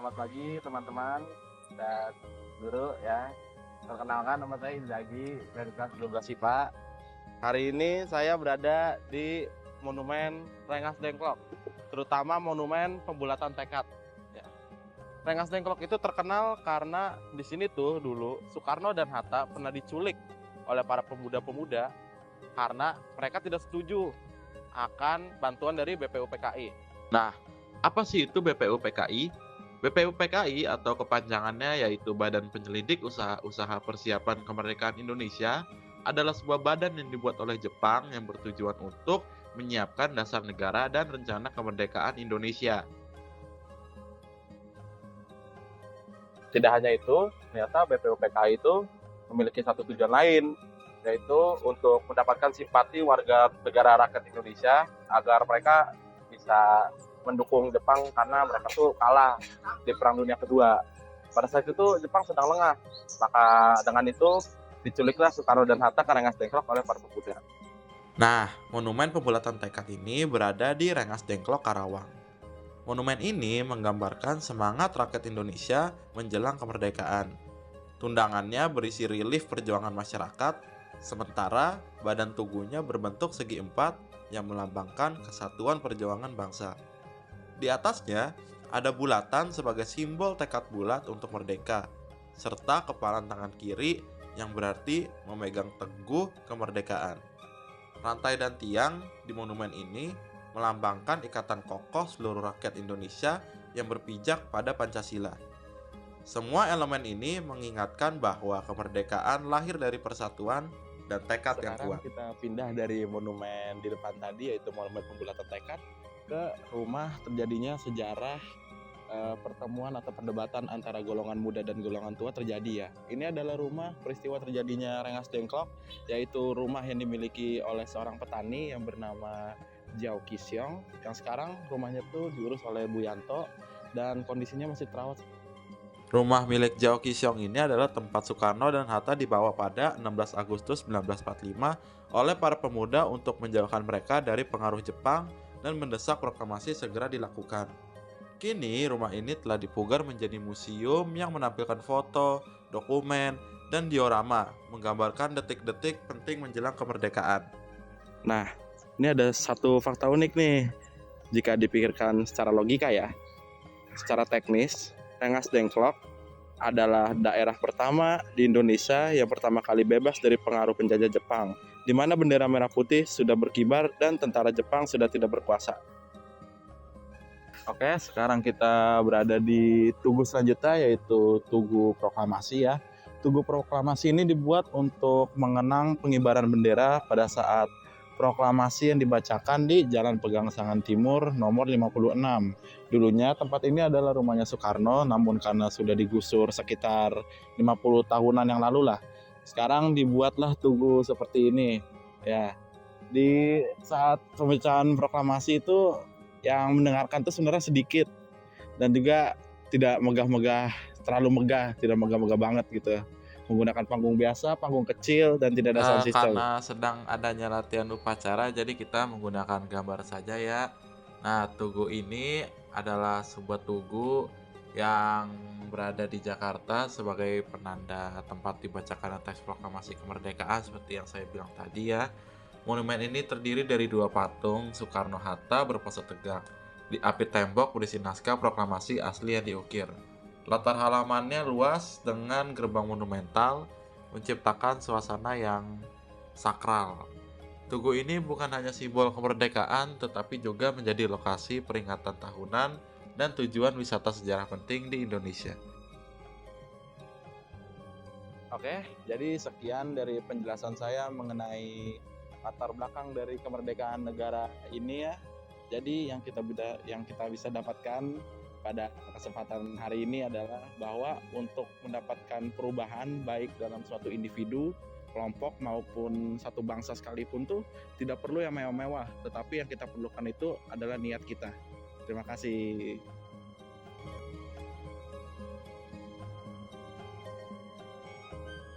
Selamat pagi teman-teman dan guru ya. Perkenalkan nama saya Inzaghi dari kelas 12 IPA. Hari ini saya berada di Monumen Rengas Dengklok, terutama Monumen Pembulatan Tekad. Ya. Rengas Dengklok itu terkenal karena di sini tuh dulu Soekarno dan Hatta pernah diculik oleh para pemuda-pemuda karena mereka tidak setuju akan bantuan dari BPUPKI. Nah, apa sih itu BPUPKI? BPUPKI atau kepanjangannya yaitu Badan Penyelidik Usaha Persiapan Kemerdekaan Indonesia adalah sebuah badan yang dibuat oleh Jepang yang bertujuan untuk menyiapkan dasar negara dan rencana kemerdekaan Indonesia. Tidak hanya itu, ternyata BPUPKI itu memiliki satu tujuan lain, yaitu untuk mendapatkan simpati warga negara rakyat Indonesia agar mereka bisa mendukung Jepang karena mereka tuh kalah di Perang Dunia Kedua. Pada saat itu Jepang sedang lengah, maka dengan itu diculiklah Soekarno dan Hatta ke Rengas Dengklok oleh para pemuda. Nah, Monumen Pembulatan Tekad ini berada di Rengas Dengklok, Karawang. Monumen ini menggambarkan semangat rakyat Indonesia menjelang kemerdekaan. Tundangannya berisi relief perjuangan masyarakat, sementara badan tugunya berbentuk segi empat yang melambangkan kesatuan perjuangan bangsa. Di atasnya ada bulatan sebagai simbol tekad bulat untuk merdeka, serta kepalan tangan kiri yang berarti memegang teguh kemerdekaan. Rantai dan tiang di monumen ini melambangkan ikatan kokoh seluruh rakyat Indonesia yang berpijak pada Pancasila. Semua elemen ini mengingatkan bahwa kemerdekaan lahir dari persatuan dan tekad yang kuat. Sekarang kita pindah dari monumen di depan tadi, yaitu Monumen Pembulatan Tekad, ke rumah terjadinya sejarah pertemuan atau perdebatan antara golongan muda dan golongan tua terjadi ya. Ini adalah rumah peristiwa terjadinya Rengas Dengklok, yaitu rumah yang dimiliki oleh seorang petani yang bernama Jiao Kisyong, yang sekarang rumahnya tuh diurus oleh Bu Yanto dan kondisinya masih terawat. Rumah milik Jiao Kisyong ini adalah tempat Soekarno dan Hatta dibawa pada 16 Agustus 1945 oleh para pemuda untuk menjauhkan mereka dari pengaruh Jepang dan mendesak proklamasi segera dilakukan. Kini rumah ini telah dipugar menjadi museum yang menampilkan foto, dokumen, dan diorama menggambarkan detik-detik penting menjelang kemerdekaan. Nah, ini ada satu fakta unik nih. Jika dipikirkan secara logika ya, secara teknis, Rengas Dengklok adalah daerah pertama di Indonesia yang pertama kali bebas dari pengaruh penjajah Jepang, di mana bendera merah putih sudah berkibar dan tentara Jepang sudah tidak berkuasa. Oke, sekarang kita berada di tugu selanjutnya, yaitu Tugu Proklamasi ya. Tugu Proklamasi ini dibuat untuk mengenang pengibaran bendera pada saat proklamasi yang dibacakan di Jalan Pegangsaan Timur nomor 56. Dulunya tempat ini adalah rumahnya Soekarno, namun karena sudah digusur sekitar 50 tahunan yang lalu lah, sekarang dibuatlah tugu seperti ini. Ya, di saat pembacaan proklamasi itu yang mendengarkan itu sebenarnya sedikit dan juga tidak megah-megah, terlalu megah, tidak megah-megah banget gitu. Menggunakan panggung biasa, panggung kecil, dan tidak ada sound system. Karena sedang adanya latihan upacara, jadi kita menggunakan gambar saja ya. Nah, tugu ini adalah sebuah tugu yang berada di Jakarta sebagai penanda tempat dibacakan teks proklamasi kemerdekaan seperti yang saya bilang tadi ya. Monumen ini terdiri dari dua patung Soekarno-Hatta berpose tegak. Di api tembok berisi naskah proklamasi asli yang diukir. Latar halamannya luas dengan gerbang monumental, menciptakan suasana yang sakral. Tugu ini bukan hanya simbol kemerdekaan, tetapi juga menjadi lokasi peringatan tahunan dan tujuan wisata sejarah penting di Indonesia. Oke, jadi sekian dari penjelasan saya mengenai latar belakang dari kemerdekaan negara ini ya. Jadi yang kita bisa dapatkan pada kesempatan hari ini adalah bahwa untuk mendapatkan perubahan baik dalam suatu individu, kelompok maupun satu bangsa sekalipun tuh tidak perlu yang mewah-mewah, tetapi yang kita perlukan itu adalah niat kita. Terima kasih.